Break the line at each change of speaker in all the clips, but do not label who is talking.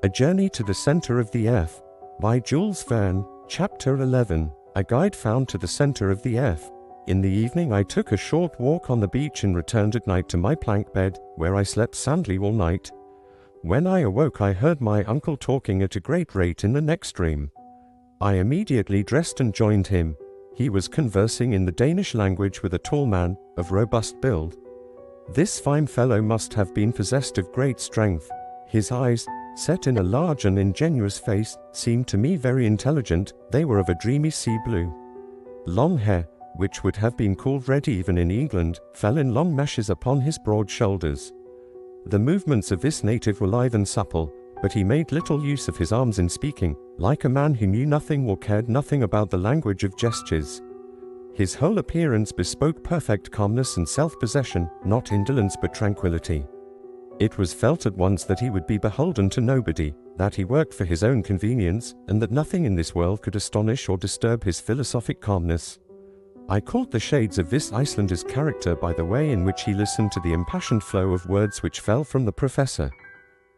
A Journey to the Center of the Earth by Jules Verne, Chapter 11. A guide found to the center of the earth. In the evening I took a short walk on the beach and returned at night to my plank bed, where I slept soundly all night. When I awoke I heard my uncle talking at a great rate in the next room. I immediately dressed and joined him. He was conversing in the Danish language with a tall man, of robust build. This fine fellow must have been possessed of great strength. His eyes, set in a large and ingenuous face, seemed to me very intelligent. They were of a dreamy sea blue. Long hair, which would have been called red even in England, fell in long meshes upon his broad shoulders. The movements of this native were lithe and supple, but he made little use of his arms in speaking, like a man who knew nothing or cared nothing about the language of gestures. His whole appearance bespoke perfect calmness and self-possession, not indolence but tranquility. It was felt at once that he would be beholden to nobody, that he worked for his own convenience, and that nothing in this world could astonish or disturb his philosophic calmness. I caught the shades of this Icelander's character by the way in which he listened to the impassioned flow of words which fell from the professor.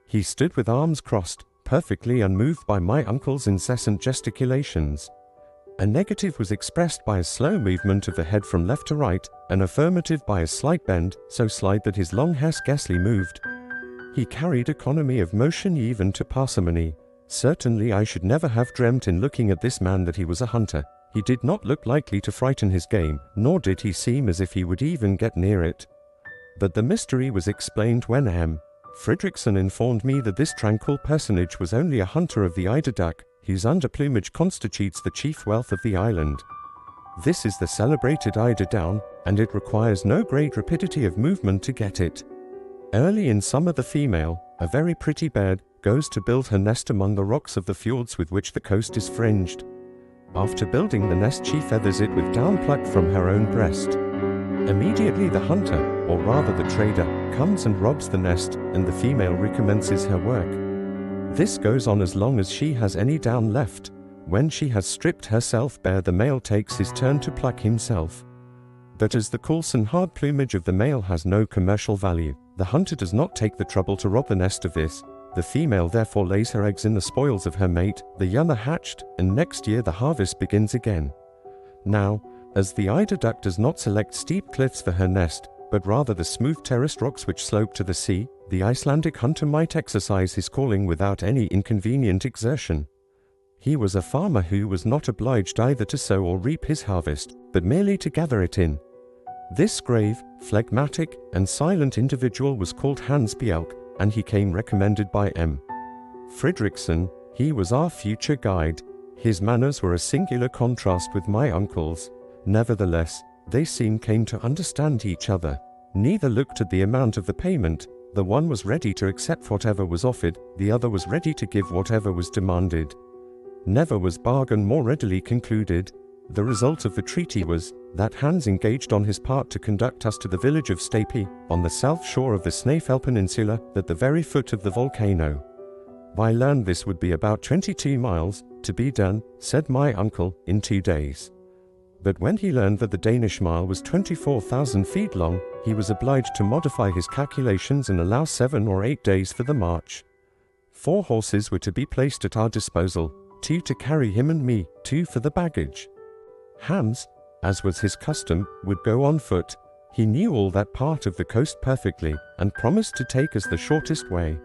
He stood with arms crossed, perfectly unmoved by my uncle's incessant gesticulations. A negative was expressed by a slow movement of the head from left to right, an affirmative by a slight bend, so slight that his long hair scarcely moved. He carried economy of motion even to parsimony. Certainly I should never have dreamt in looking at this man that he was a hunter. He did not look likely to frighten his game, nor did he seem as if he would even get near it. But the mystery was explained when Fredrickson informed me that this tranquil personage was only a hunter of the eider duck, whose underplumage constitutes the chief wealth of the island. This is the celebrated eider down, and it requires no great rapidity of movement to get it. Early in summer the female, a very pretty bird, goes to build her nest among the rocks of the fjords with which the coast is fringed. After building the nest she feathers it with down plucked from her own breast. Immediately the hunter, or rather the trader, comes and robs the nest, and the female recommences her work. This goes on as long as she has any down left. When she has stripped herself bare the male takes his turn to pluck himself. But as the coarse hard plumage of the male has no commercial value, the hunter does not take the trouble to rob the nest of this. The female therefore lays her eggs in the spoils of her mate, the young are hatched, and next year the harvest begins again. Now, as the eider duck does not select steep cliffs for her nest, but rather the smooth terraced rocks which slope to the sea, the Icelandic hunter might exercise his calling without any inconvenient exertion. He was a farmer who was not obliged either to sow or reap his harvest, but merely to gather it in. This grave, phlegmatic, and silent individual was called Hans Bjelk, and he came recommended by Fredrickson. He was our future guide. His manners were a singular contrast with my uncle's. Nevertheless, they soon came to understand each other. Neither looked at the amount of the payment. The one was ready to accept whatever was offered, the other was ready to give whatever was demanded. Never was bargain more readily concluded. The result of the treaty was that Hans engaged on his part to conduct us to the village of Stapi, on the south shore of the Snæfell Peninsula, at the very foot of the volcano. By land this would be about 22 miles, to be done, said my uncle, in 2 days. But when he learned that the Danish mile was 24,000 feet long, he was obliged to modify his calculations and allow 7 or 8 days for the march. 4 horses were to be placed at our disposal, 2 to carry him and me, 2 for the baggage. Hans, as was his custom, would go on foot. He knew all that part of the coast perfectly, and promised to take us the shortest way.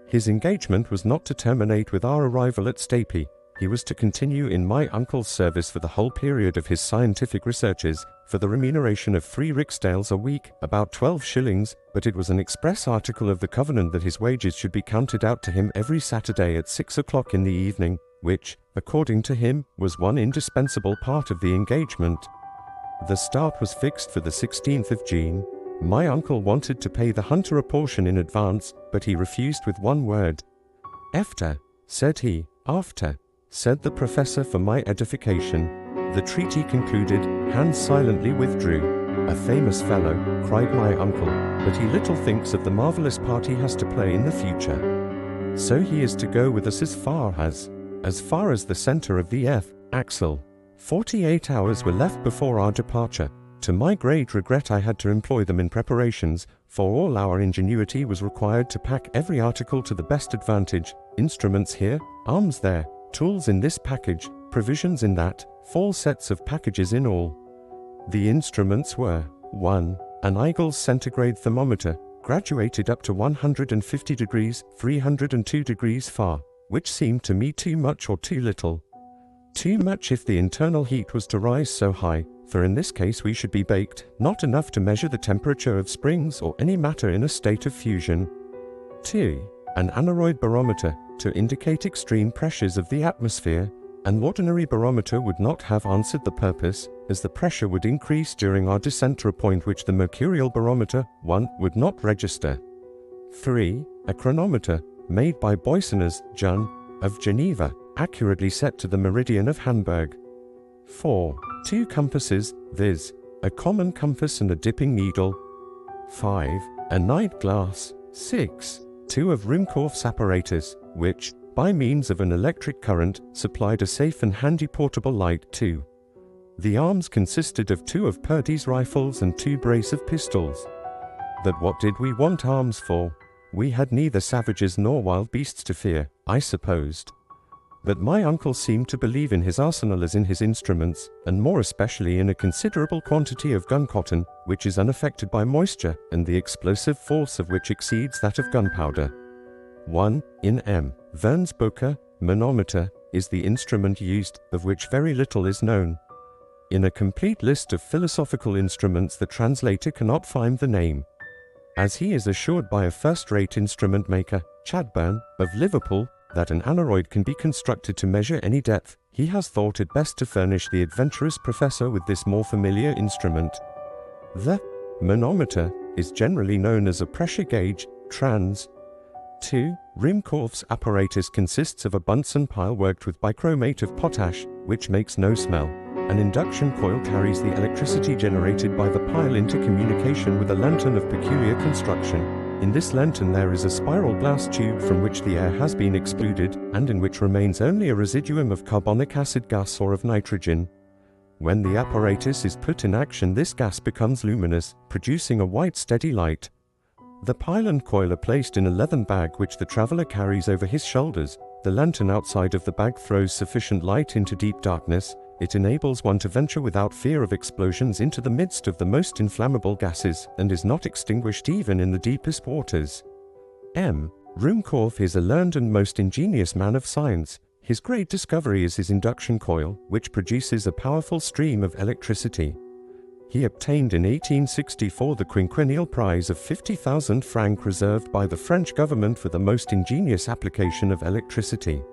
His engagement was not to terminate with our arrival at Stapi. He was to continue in my uncle's service for the whole period of his scientific researches, for the remuneration of 3 riksdales a week, about 12 shillings, but it was an express article of the covenant that his wages should be counted out to him every Saturday at 6 o'clock in the evening, which, according to him, was one indispensable part of the engagement. The start was fixed for the 16th of June. My uncle wanted to pay the hunter a portion in advance, but he refused with one word. "Efter," said he. "After," said the professor for my edification. The treaty concluded, Hans silently withdrew. "A famous fellow," cried my uncle, "but he little thinks of the marvelous part he has to play in the future. So he is to go with us as far as the center of the earth, Axel." 48 hours were left before our departure. To my great regret, I had to employ them in preparations, for all our ingenuity was required to pack every article to the best advantage. Instruments here, arms there, tools in this package, provisions in that, 4 sets of packages in all. The instruments were 1. An Eagle's centigrade thermometer, graduated up to 150 degrees, 302 degrees Fahr, which seemed to me too much or too little. Too much if the internal heat was to rise so high, for in this case we should be baked, not enough to measure the temperature of springs or any matter in a state of fusion. 2. An aneroid barometer, to indicate extreme pressures of the atmosphere. An ordinary barometer would not have answered the purpose, as the pressure would increase during our descent to a point which the mercurial barometer, 1, would not register. 3. A chronometer, made by Boissonnas, Jun, of Geneva, accurately set to the meridian of Hamburg. 4. 2 compasses, viz., a common compass and a dipping needle. 5. A night glass. 6. 2 of Ruhmkorff's apparatus, which, by means of an electric current, supplied a safe and handy portable light too. The arms consisted of 2 of Purdy's rifles and 2 brace of pistols. But what did we want arms for? We had neither savages nor wild beasts to fear, I supposed. But my uncle seemed to believe in his arsenal as in his instruments, and more especially in a considerable quantity of gun cotton, which is unaffected by moisture, and the explosive force of which exceeds that of gunpowder. 1. In M. Verne's Boker, manometer, is the instrument used, of which very little is known. In a complete list of philosophical instruments the translator cannot find the name. As he is assured by a first-rate instrument maker, Chadbourne, of Liverpool, that an aneroid can be constructed to measure any depth, he has thought it best to furnish the adventurous professor with this more familiar instrument. The manometer is generally known as a pressure gauge, trans. 2. Ruhmkorff's apparatus consists of a Bunsen pile worked with bichromate of potash, which makes no smell. An induction coil carries the electricity generated by the pile into communication with a lantern of peculiar construction. In this lantern there is a spiral glass tube from which the air has been excluded, and in which remains only a residuum of carbonic acid gas or of nitrogen. When the apparatus is put in action, this gas becomes luminous, producing a white steady light. The pile and coil are placed in a leathern bag which the traveller carries over his shoulders. The lantern outside of the bag throws sufficient light into deep darkness. It enables one to venture without fear of explosions into the midst of the most inflammable gases, and is not extinguished even in the deepest waters. M. Ruhmkorff is a learned and most ingenious man of science. His great discovery is his induction coil, which produces a powerful stream of electricity. He obtained in 1864 the quinquennial prize of 50,000 francs reserved by the French government for the most ingenious application of electricity.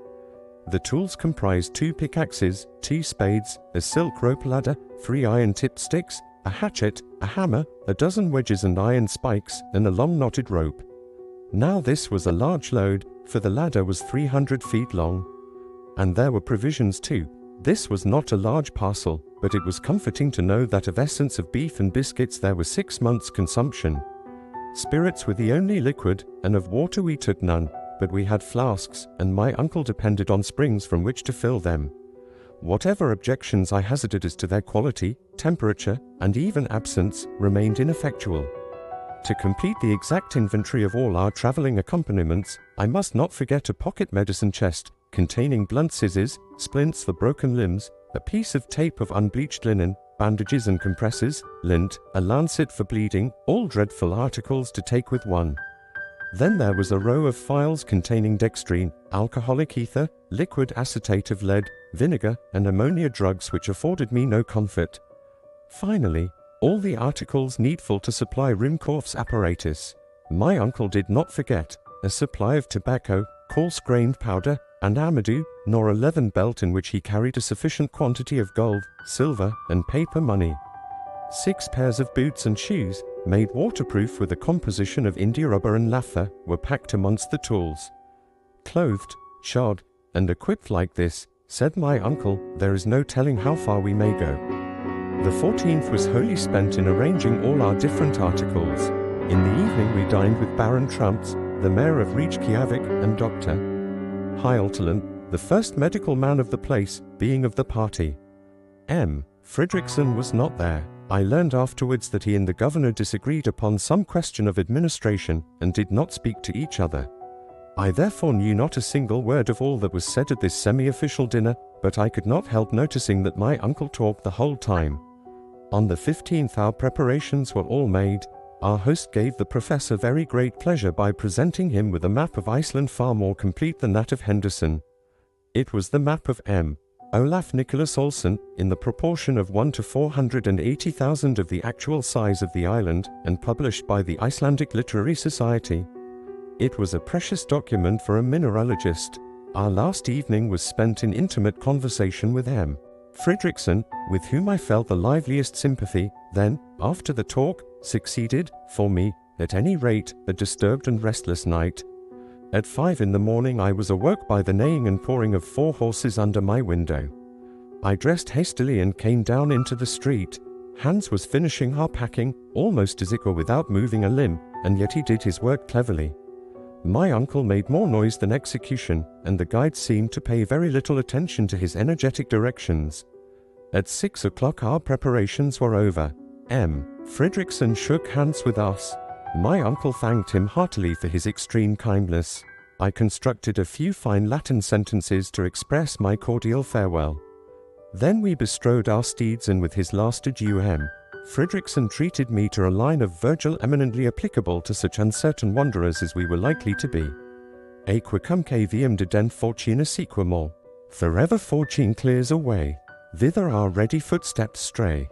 The tools comprise 2 pickaxes, 2 spades, a silk rope ladder, 3 iron-tipped sticks, a hatchet, a hammer, a dozen wedges and iron spikes, and a long knotted rope. Now this was a large load, for the ladder was 300 feet long. And there were provisions too. This was not a large parcel, but it was comforting to know that of essence of beef and biscuits there was 6 months' consumption. Spirits were the only liquid, and of water we took none. But we had flasks, and my uncle depended on springs from which to fill them. Whatever objections I hazarded as to their quality, temperature, and even absence, remained ineffectual. To complete the exact inventory of all our travelling accompaniments, I must not forget a pocket medicine chest, containing blunt scissors, splints for broken limbs, a piece of tape of unbleached linen, bandages and compresses, lint, a lancet for bleeding, all dreadful articles to take with one. Then there was a row of phials containing dextrine, alcoholic ether, liquid acetate of lead, vinegar, and ammonia drugs which afforded me no comfort. Finally, all the articles needful to supply Ruhmkorff's apparatus. My uncle did not forget a supply of tobacco, coarse-grained powder, and amadou, nor a leathern belt in which he carried a sufficient quantity of gold, silver, and paper money. 6 pairs of boots and shoes, made waterproof with a composition of india rubber and naphtha, were packed amongst the tools. Clothed, shod, and equipped like this, said my uncle, there is no telling how far we may go. The 14th was wholly spent in arranging all our different articles. In the evening we dined with Baron Trumps, the mayor of Reykjavik, and Dr. Heiltland, the first medical man of the place, being of the party. M. Fridriksson was not there. I learned afterwards that he and the governor disagreed upon some question of administration, and did not speak to each other. I therefore knew not a single word of all that was said at this semi-official dinner, but I could not help noticing that my uncle talked the whole time. On the 15th our preparations were all made. Our host gave the professor very great pleasure by presenting him with a map of Iceland far more complete than that of Henderson. It was the map of M. Olaf Nicholas Olsen, in the proportion of 1 to 480,000 of the actual size of the island, and published by the Icelandic Literary Society. It was a precious document for a mineralogist. Our last evening was spent in intimate conversation with M. Fredriksson, with whom I felt the liveliest sympathy. Then, after the talk, succeeded, for me, at any rate, a disturbed and restless night. At 5 in the morning I was awoke by the neighing and pawing of 4 horses under my window. I dressed hastily and came down into the street. Hans was finishing our packing, almost as it were without moving a limb, and yet he did his work cleverly. My uncle made more noise than execution, and the guide seemed to pay very little attention to his energetic directions. At 6 o'clock our preparations were over. M. Fredriksson shook hands with us. My uncle thanked him heartily for his extreme kindness. I constructed a few fine Latin sentences to express my cordial farewell. Then we bestrode our steeds, and with his last adieu M. Fredriksson treated me to a line of Virgil eminently applicable to such uncertain wanderers as we were likely to be. Aequicumque viam dedent fortuna sequamur. Forever fortune clears away. Thither our ready footsteps stray.